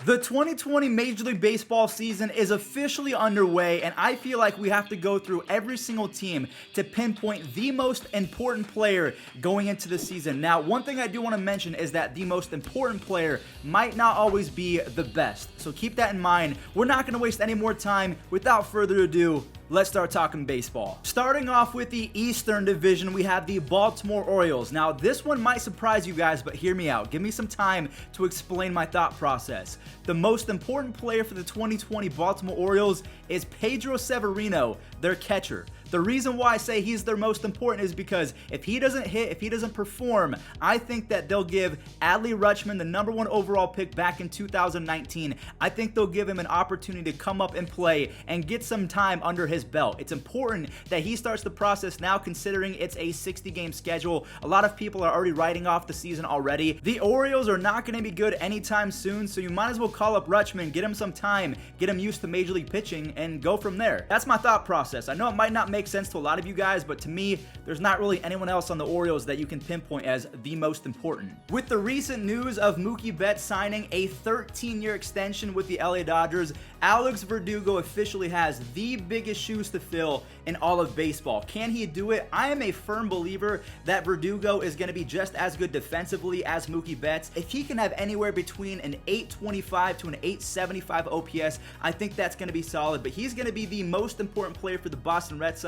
The 2020 Major League Baseball season is officially underway, and I feel like we have to go through every single team to pinpoint the most important player going into the season. Now, one thing I do want to mention is that the most important player might not always be the best, so keep that in mind. We're not going to waste any more time. Without further ado, let's start talking baseball. Starting off with the Eastern Division, we have the Baltimore Orioles. Now, this one might surprise you guys, but hear me out. Give me some time to explain my thought process. The most important player for the 2020 Baltimore Orioles is Pedro Severino, their catcher. The reason why I say he's their most important is because if he doesn't hit, if he doesn't perform, I think that they'll give Adley Rutschman the #1 overall pick back in 2019. I think they'll give him an opportunity to come up and play and get some time under his belt. It's important that he starts the process now, considering it's a 60-game schedule. A lot of people are already writing off the season already. The Orioles are not going to be good anytime soon, so you might as well call up Rutschman, get him some time, get him used to Major League pitching, and go from there. That's my thought process. I know it might not make sense to a lot of you guys, but to me, there's not really anyone else on the Orioles that you can pinpoint as the most important. With the recent news of Mookie Betts signing a 13-year extension with the LA Dodgers, Alex Verdugo officially has the biggest shoes to fill in all of baseball. Can he do it? I am a firm believer that Verdugo is going to be just as good defensively as Mookie Betts. If he can have anywhere between an 825 to an 875 OPS, I think that's going to be solid, but he's going to be the most important player for the Boston Red Sox.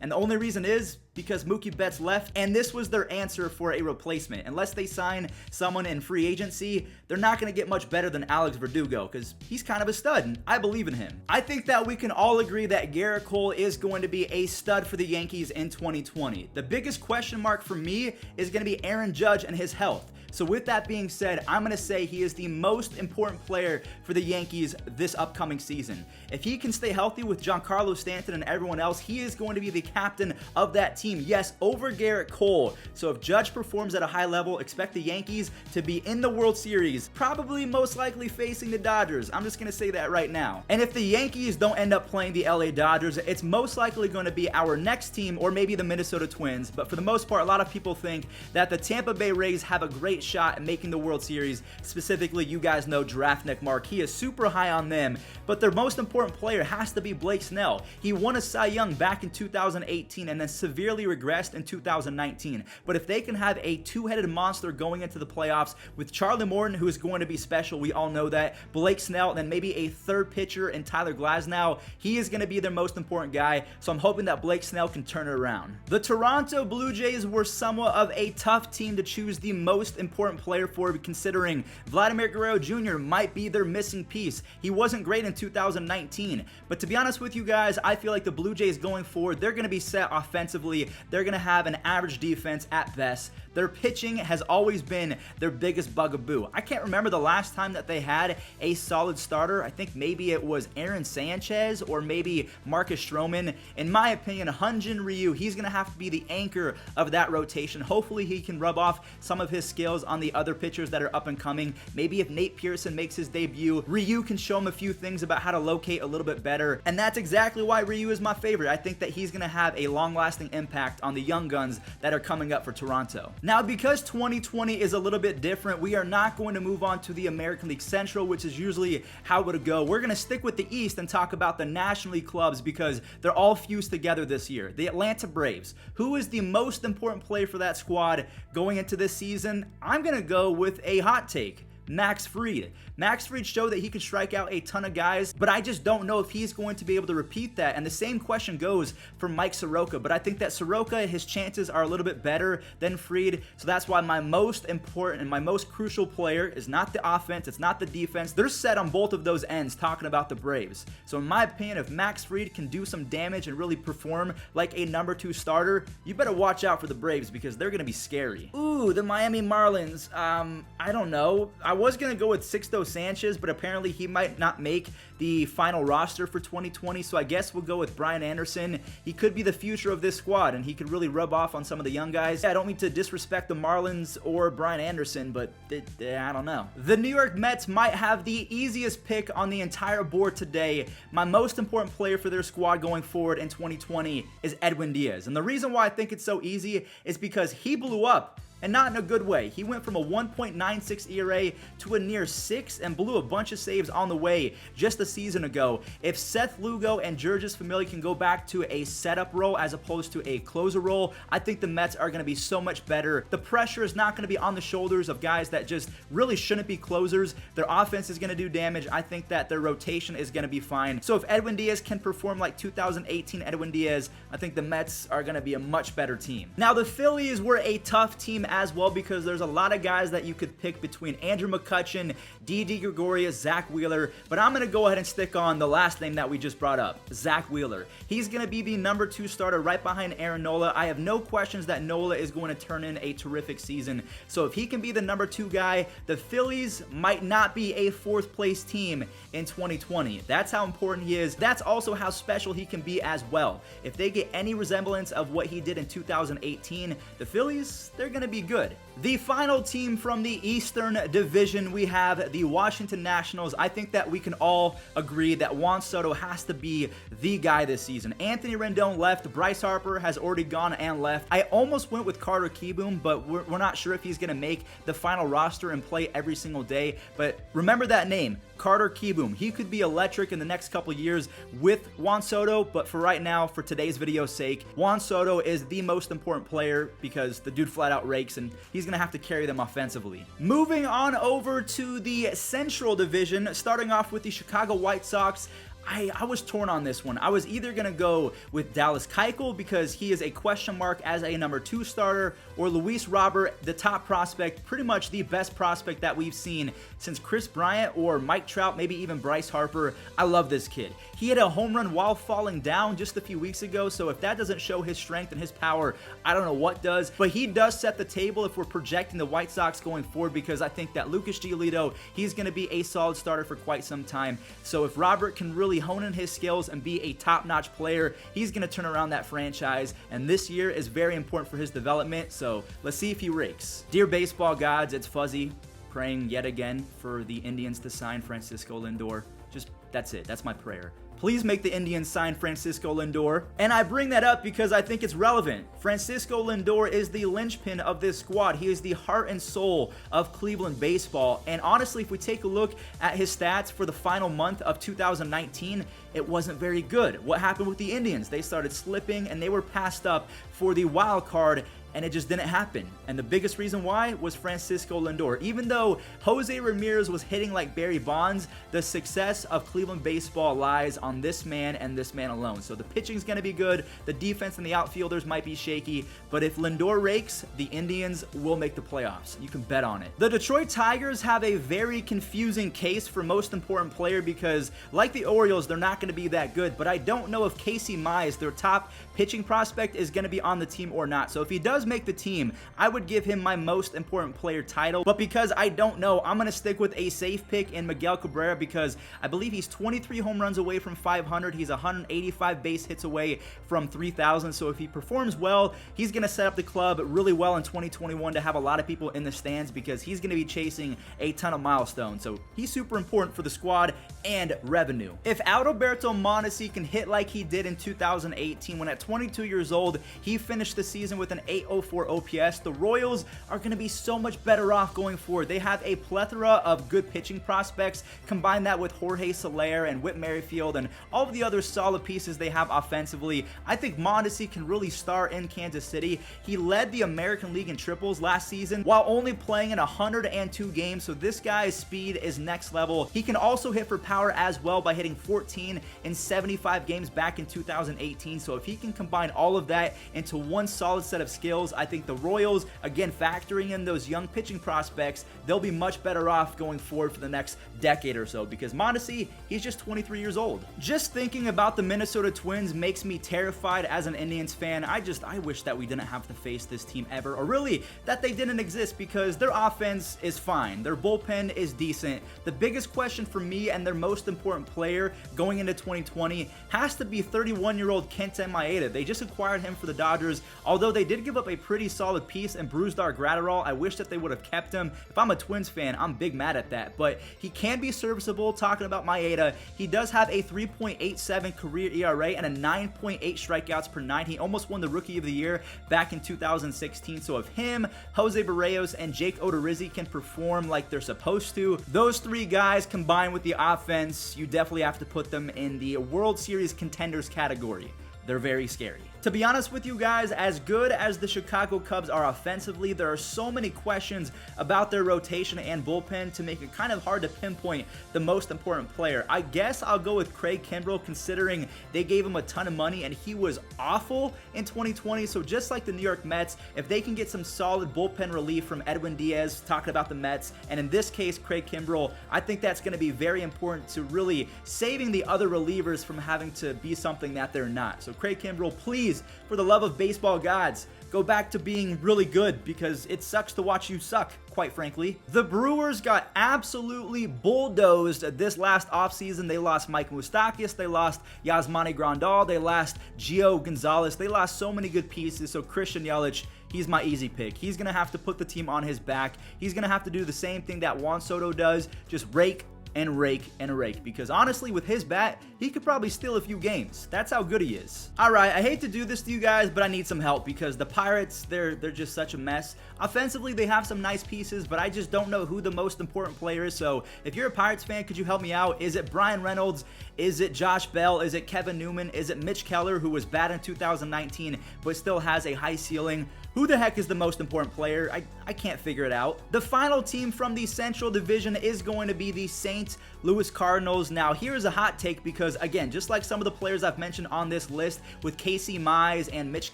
And the only reason is because Mookie Betts left, and this was their answer for a replacement. Unless they sign someone in free agency, they're not going to get much better than Alex Verdugo because he's kind of a stud, and I believe in him. I think that we can all agree that Garrett Cole is going to be a stud for the Yankees in 2020. The biggest question mark for me is going to be Aaron Judge and his health. So with that being said, I'm going to say he is the most important player for the Yankees this upcoming season. If he can stay healthy with Giancarlo Stanton and everyone else, he is going to be the captain of that team. Yes, over Garrett Cole. So if Judge performs at a high level, expect the Yankees to be in the World Series, probably most likely facing the Dodgers. I'm just going to say that right now. And if the Yankees don't end up playing the LA Dodgers, it's most likely going to be our next team or maybe the Minnesota Twins. But for the most part, a lot of people think that the Tampa Bay Rays have a great shot at making the World Series. Specifically, you guys know Draftnik Mark. He is super high on them, but their most important player has to be Blake Snell. He won a Cy Young back in 2018 and then severely regressed in 2019. But if they can have a two-headed monster going into the playoffs with Charlie Morton, who is going to be special, we all know that, Blake Snell, and then maybe a third pitcher in Tyler Glasnow, he is going to be their most important guy, so I'm hoping that Blake Snell can turn it around. The Toronto Blue Jays were somewhat of a tough team to choose the most important player for, considering Vladimir Guerrero Jr. might be their missing piece. He wasn't great in 2019, but to be honest with you guys, I feel like the Blue Jays going forward, they're going to be set offensively. They're going to have an average defense at best. Their pitching has always been their biggest bugaboo. I can't remember the last time that they had a solid starter. I think maybe it was Aaron Sanchez or maybe Marcus Stroman. In my opinion, Hyun-Jin Ryu, he's going to have to be the anchor of that rotation. Hopefully he can rub off some of his skills on the other pitchers that are up and coming. Maybe if Nate Pearson makes his debut, Ryu can show him a few things about how to locate a little bit better. And that's exactly why Ryu is my favorite. I think that he's going to have a long-lasting impact on the young guns that are coming up for Toronto. Now, because 2020 is a little bit different, we are not going to move on to the American League Central, which is usually how it would go. We're going to stick with the East and talk about the National League clubs because they're all fused together this year. The Atlanta Braves. Who is the most important player for that squad going into this season? I'm going to go with a hot take. Max Fried. Max Fried showed that he can strike out a ton of guys, but I just don't know if he's going to be able to repeat that. And the same question goes for Mike Soroka, but I think that Soroka, his chances are a little bit better than Fried, so that's why my most important and my most crucial player is not the offense, it's not the defense. They're set on both of those ends talking about the Braves. So in my opinion, if Max Fried can do some damage and really perform like a #2 starter, you better watch out for the Braves because they're going to be scary. Ooh, the Miami Marlins. I don't know. I was going to go with Sixto Sanchez, but apparently he might not make the final roster for 2020, so I guess we'll go with Brian Anderson. He could be the future of this squad, and he could really rub off on some of the young guys. I don't mean to disrespect the Marlins or Brian Anderson, but I don't know. The New York Mets might have the easiest pick on the entire board today. My most important player for their squad going forward in 2020 is Edwin Diaz, and the reason why I think it's so easy is because he blew up and not in a good way. He went from a 1.96 ERA to a near 6 and blew a bunch of saves on the way just a season ago. If Seth Lugo and Jurgis Familia can go back to a setup role as opposed to a closer role, I think the Mets are going to be so much better. The pressure is not going to be on the shoulders of guys that just really shouldn't be closers. Their offense is going to do damage. I think that their rotation is going to be fine. So if Edwin Diaz can perform like 2018 Edwin Diaz, I think the Mets are going to be a much better team. Now, the Phillies were a tough team as well because there's a lot of guys that you could pick between Andrew McCutchen, Didi Gregorius, Zach Wheeler, but I'm going to go ahead and stick on the last name that we just brought up, Zach Wheeler. He's going to be the number 2 starter right behind Aaron Nola. I have no questions that Nola is going to turn in a terrific season. So if he can be the number 2 guy, the Phillies might not be a 4th place team in 2020. That's how important he is. That's also how special he can be as well. If they get any resemblance of what he did in 2018, the Phillies, they're going to be good. The final team from the Eastern Division, we have the Washington Nationals. I think that we can all agree that Juan Soto has to be the guy this season. Anthony Rendon left. Bryce Harper has already gone and left. I almost went with Carter Kieboom, but we're not sure if he's going to make the final roster and play every single day. But remember that name, Carter Kieboom. He could be electric in the next couple years with Juan Soto, but for right now, for today's video's sake, Juan Soto is the most important player because the dude flat out rakes and he's going to have to carry them offensively. Moving on over to the Central Division, starting off with the Chicago White Sox. I was torn on this one. I was either going to go with Dallas Keuchel because he is a question mark as a number 2 starter, or Luis Robert, the top prospect, pretty much the best prospect that we've seen since Chris Bryant or Mike Trout, maybe even Bryce Harper. I love this kid. He hit a home run while falling down just a few weeks ago, so if that doesn't show his strength and his power, I don't know what does. But he does set the table if we're projecting the White Sox going forward, because I think that Lucas Giolito, he's going to be a solid starter for quite some time. So if Robert can really hone in his skills and be a top-notch player, he's going to turn around that franchise, and this year is very important for his development, so let's see if he rakes. Dear baseball gods, it's Fuzzy praying yet again for the Indians to sign Francisco Lindor. Just, that's it. That's my prayer. Please make the Indians sign Francisco Lindor. And I bring that up because I think it's relevant. Francisco Lindor is the linchpin of this squad. He is the heart and soul of Cleveland baseball. And honestly, if we take a look at his stats for the final month of 2019, it wasn't very good. What happened with the Indians? They started slipping and they were passed up for the wild card, and it just didn't happen. And the biggest reason why was Francisco Lindor. Even though Jose Ramirez was hitting like Barry Bonds, the success of Cleveland baseball lies on this man and this man alone. So the pitching's going to be good. The defense and the outfielders might be shaky. But if Lindor rakes, the Indians will make the playoffs. You can bet on it. The Detroit Tigers have a very confusing case for most important player because, like the Orioles, they're not going to be that good. But I don't know if Casey Mize, their top pitching prospect, is going to be on the team or not. So if he does make the team, I would give him my most important player title, but because I don't know, I'm going to stick with a safe pick in Miguel Cabrera because I believe he's 23 home runs away from 500. He's 185 base hits away from 3,000, so if he performs well, he's going to set up the club really well in 2021 to have a lot of people in the stands because he's going to be chasing a ton of milestones, so he's super important for the squad and revenue. If Adalberto Mondesi can hit like he did in 2018 when at 22 years old, he finished the season with an 804 OPS, the Royals are going to be so much better off going forward. They have a plethora of good pitching prospects. Combine that with Jorge Soler and Whit Merrifield and all of the other solid pieces they have offensively. I think Mondesi can really star in Kansas City. He led the American League in triples last season while only playing in 102 games, so this guy's speed is next level. He can also hit for power as well by hitting 14 in 75 games back in 2018, so if he can combine all of that into one solid set of skills, I think the Royals, again factoring in those young pitching prospects, they'll be much better off going forward for the next decade or so because Mondesi, he's just 23 years old. Just thinking about the Minnesota Twins makes me terrified as an Indians fan. I wish that we didn't have to face this team ever, or really that they didn't exist, because their offense is fine, their bullpen is decent. The biggest question for me and their most important player going into 2020 has to be 31-year-old Kenta Maeda. They just acquired him for the Dodgers, although they did give up up a pretty solid piece in Brusdar Graterol. I wish that they would have kept him. If I'm a Twins fan, I'm big mad at that, but he can be serviceable. Talking about Maeda, he does have a 3.87 career ERA and a 9.8 strikeouts per nine. He almost won the Rookie of the Year back in 2016. So if him, Jose Barrios, and Jake Odorizzi can perform like they're supposed to, those three guys combined with the offense, you definitely have to put them in the World Series contenders category. They're very scary. To be honest with you guys, as good as the Chicago Cubs are offensively, there are so many questions about their rotation and bullpen to make it kind of hard to pinpoint the most important player. I guess I'll go with Craig Kimbrel, considering they gave him a ton of money and he was awful in 2020. So just like the New York Mets, if they can get some solid bullpen relief from Edwin Diaz, talking about the Mets, and in this case, Craig Kimbrel, I think that's going to be very important to really saving the other relievers from having to be something that they're not. So Craig Kimbrel, please, for the love of baseball gods, go back to being really good, because it sucks to watch you suck, quite frankly. The Brewers got absolutely bulldozed this last offseason. They lost Mike Moustakas, they lost Yasmani Grandal, they lost Gio Gonzalez, they lost so many good pieces. So Christian Yelich, he's my easy pick. He's going to have to put the team on his back. He's going to have to do the same thing that Juan Soto does, just rake and rake and rake, because honestly, with his bat, he could probably steal a few games. That's how good he is. All right, I hate to do this to you guys, but I need some help, because the Pirates, they're just such a mess. Offensively, they have some nice pieces, but I just don't know who the most important player is. So if you're a Pirates fan, could you help me out? Is it Brian Reynolds? Is it Josh Bell? Is it Kevin Newman? Is it Mitch Keller, who was bad in 2019 but still has a high ceiling? Who the heck is the most important player? I can't figure it out. The final team from the Central Division is going to be the St. Louis Cardinals. Now, here's a hot take, because again, just like some of the players I've mentioned on this list with Casey Mize and Mitch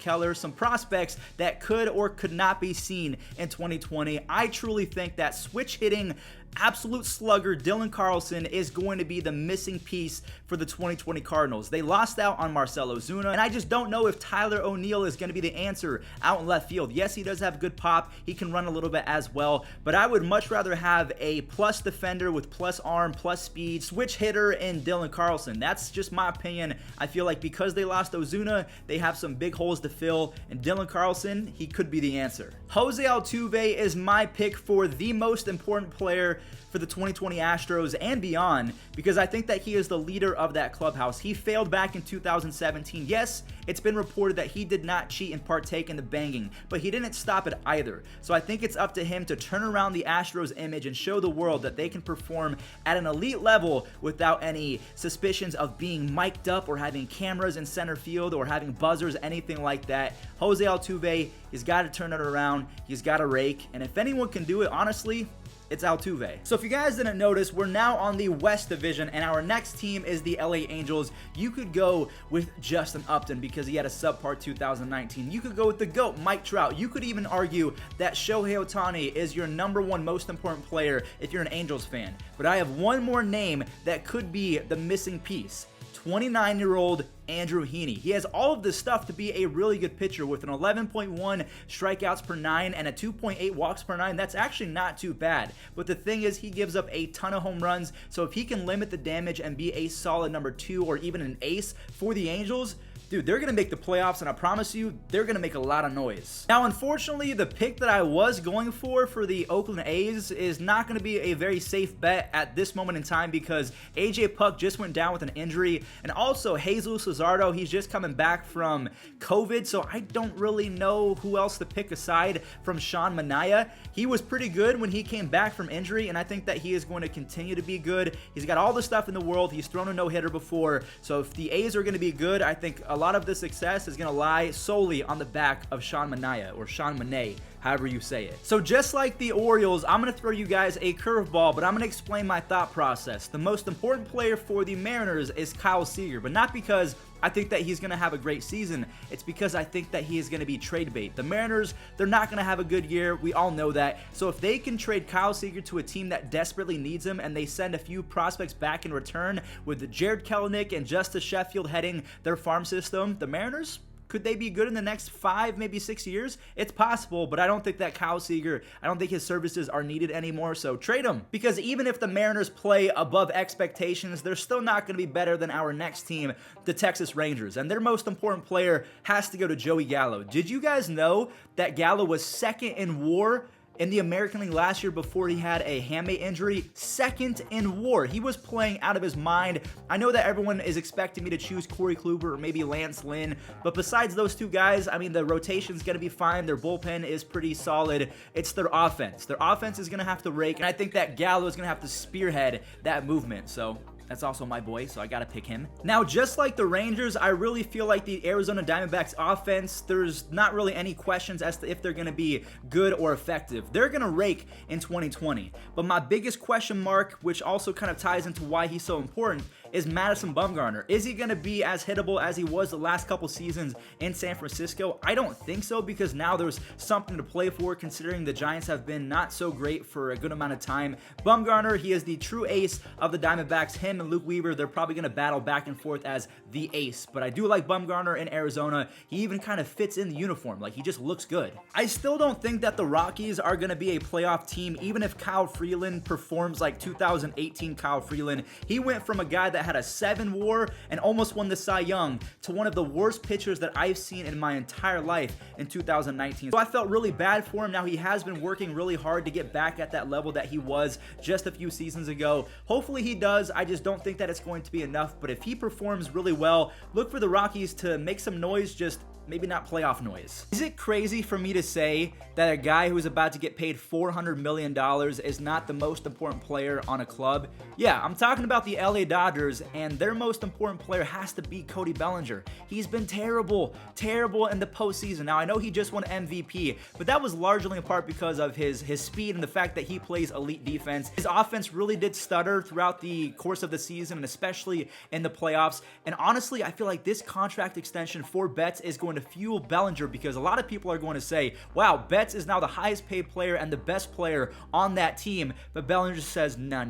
Keller, some prospects that could or could not be seen in 2020, I truly think that switch hitting absolute slugger Dylan Carlson is going to be the missing piece for the 2020 Cardinals. They lost out on Marcell Ozuna, and I just don't know if Tyler O'Neill is going to be the answer out in left field. Yes, he does have good pop. He can run a little bit as well, but I would much rather have a plus defender with plus arm, plus speed, switch hitter in Dylan Carlson. That's just my opinion. I feel like because they lost Ozuna, they have some big holes to fill, and Dylan Carlson, he could be the answer. Jose Altuve is my pick for the most important player for the 2020 Astros and beyond, because I think that he is the leader of that clubhouse. He failed back in 2017. Yes, it's been reported that he did not cheat and partake in the banging, but he didn't stop it either. So I think it's up to him to turn around the Astros image and show the world that they can perform at an elite level without any suspicions of being mic'd up or having cameras in center field or having buzzers, anything like that. Jose Altuve, he's got to turn it around. He's got to rake, and if anyone can do it, honestly, it's Altuve. So if you guys didn't notice, we're now on the West Division, and our next team is the LA Angels. You could go with Justin Upton because he had a subpar 2019. You could go with the GOAT, Mike Trout. You could even argue that Shohei Ohtani is your #1 most important player if you're an Angels fan. But I have one more name that could be the missing piece. 29-year-old Andrew Heaney. He has all of this stuff to be a really good pitcher with an 11.1 strikeouts per nine and a 2.8 walks per nine. That's actually not too bad. But the thing is, he gives up a ton of home runs. So if he can limit the damage and be a solid #2 or even an ace for the Angels, dude, they're going to make the playoffs, and I promise you, they're going to make a lot of noise. Now, unfortunately, the pick that I was going for the Oakland A's is not going to be a very safe bet at this moment in time, because A.J. Puck just went down with an injury, and also Jesus Luzardo, he's just coming back from COVID, so I don't really know who else to pick aside from Sean Manaea. He was pretty good when he came back from injury, and I think that he is going to continue to be good. He's got all the stuff in the world. He's thrown a no-hitter before, so if the A's are going to be good, I think a lot of the success is going to lie solely on the back of Sean Manaea, or Sean Manaea, however you say it. So just like the Orioles, I'm going to throw you guys a curveball, but I'm going to explain my thought process. The most important player for the Mariners is Kyle Seager, but not because I think that he's going to have a great season. It's because I think that he is going to be trade bait. The Mariners, they're not going to have a good year. We all know that. So if they can trade Kyle Seager to a team that desperately needs him, and they send a few prospects back in return with Jared Kelenic and Justice Sheffield heading their farm system, the Mariners Could they be good in the next 5, maybe 6 years? It's possible, but I don't think that Kyle Seager, I don't think his services are needed anymore, so trade him. Because even if the Mariners play above expectations, they're still not going to be better than our next team, the Texas Rangers, and their most important player has to go to Joey Gallo. Did you guys know that Gallo was second in WAR in the American League last year before he had a hamate injury? Second in WAR. He was playing out of his mind. I know that everyone is expecting me to choose Corey Kluber or maybe Lance Lynn, but besides those two guys, I mean, the rotation's going to be fine. Their bullpen is pretty solid. It's their offense. Their offense is going to have to rake, and I think that Gallo is going to have to spearhead that movement, so that's also my boy, so I gotta pick him. Now, just like the Rangers, I really feel like the Arizona Diamondbacks offense, there's not really any questions as to if they're gonna be good or effective. They're gonna rake in 2020. But my biggest question mark, which also kind of ties into why he's so important, is Madison Bumgarner. Is he gonna be as hittable as he was the last couple seasons in San Francisco? I don't think so, because now there's something to play for, considering the Giants have been not so great for a good amount of time. Bumgarner, he is the true ace of the Diamondbacks. Him and Luke Weaver, they're probably going to battle back and forth as the ace, but I do like Bumgarner in Arizona. He even kind of fits in the uniform, like he just looks good. I still don't think that the Rockies are going to be a playoff team, even if Kyle Freeland performs like 2018 Kyle Freeland. He went from a guy that had a 7 WAR and almost won the Cy Young to one of the worst pitchers that I've seen in my entire life in 2019. So I felt really bad for him. Now he has been working really hard to get back at that level that he was just a few seasons ago. Hopefully he does. I just don't think that it's going to be enough, but if he performs really well, look for the Rockies to make some noise, just maybe not playoff noise. Is it crazy for me to say that a guy who is about to get paid $400 million is not the most important player on a club? Yeah, I'm talking about the LA Dodgers, and their most important player has to be Cody Bellinger. He's been terrible in the postseason. Now, I know he just won MVP, but that was largely in part because of his speed and the fact that he plays elite defense. His offense really did stutter throughout the course of the season, and especially in the playoffs. And honestly, I feel like this contract extension for Betts is going to fuel Bellinger, because a lot of people are going to say, wow, Betts is now the highest paid player and the best player on that team, but Bellinger just says, no,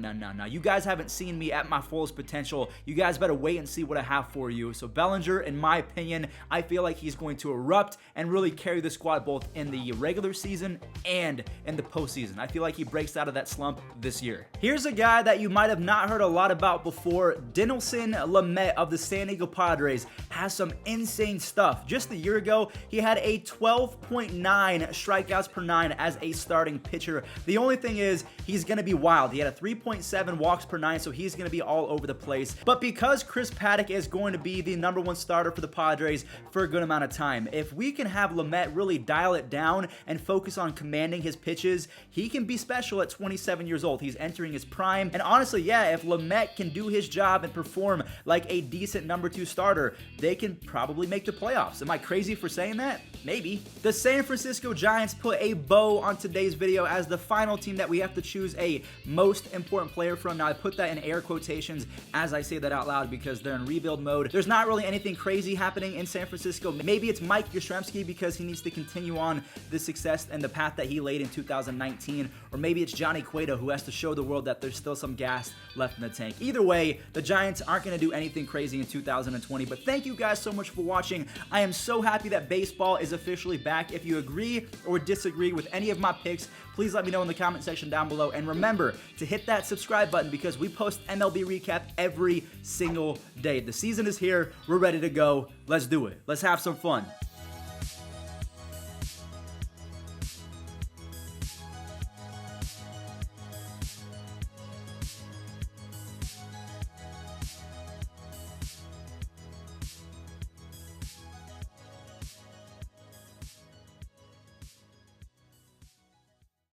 you guys haven't seen me at my fullest potential. You guys better wait and see what I have for you. So Bellinger, in my opinion, I feel like he's going to erupt and really carry the squad both in the regular season and in the postseason. I feel like he breaks out of that slump this year. Here's a guy that you might have not heard a lot about before. Dinelson Lamet of the San Diego Padres has some insane stuff. Just a year ago, he had a 12.9 strikeouts per 9 as a starting pitcher. The only thing is, he's going to be wild. He had a 3.7 walks per 9, so he's going to be all over the place. But because Chris Paddock is going to be the #1 starter for the Padres for a good amount of time, if we can have Lamet really dial it down and focus on commanding his pitches, he can be special at 27 years old. He's entering his prime. And honestly, yeah, if Lamet can do his job and perform like a decent #2 starter, they can probably make the playoffs. Am I crazy for saying that? Maybe. The San Francisco Giants put a bow on today's video as the final team that we have to choose a most important player from. Now, I put that in air quotations as I say that out loud because they're in rebuild mode. There's not really anything crazy happening in San Francisco. Maybe it's Mike Yastrzemski because he needs to continue on the success and the path that he laid in 2019, or maybe it's Johnny Cueto who has to show the world that there's still some gas left in the tank. Either way, the Giants aren't going to do anything crazy in 2020, but thank you guys so much for watching. I am so happy that baseball is officially back. If you agree or disagree with any of my picks, please let me know in the comment section down below. And remember to hit that subscribe button because we post MLB recap every single day. The season is here. We're ready to go. Let's do it. Let's have some fun.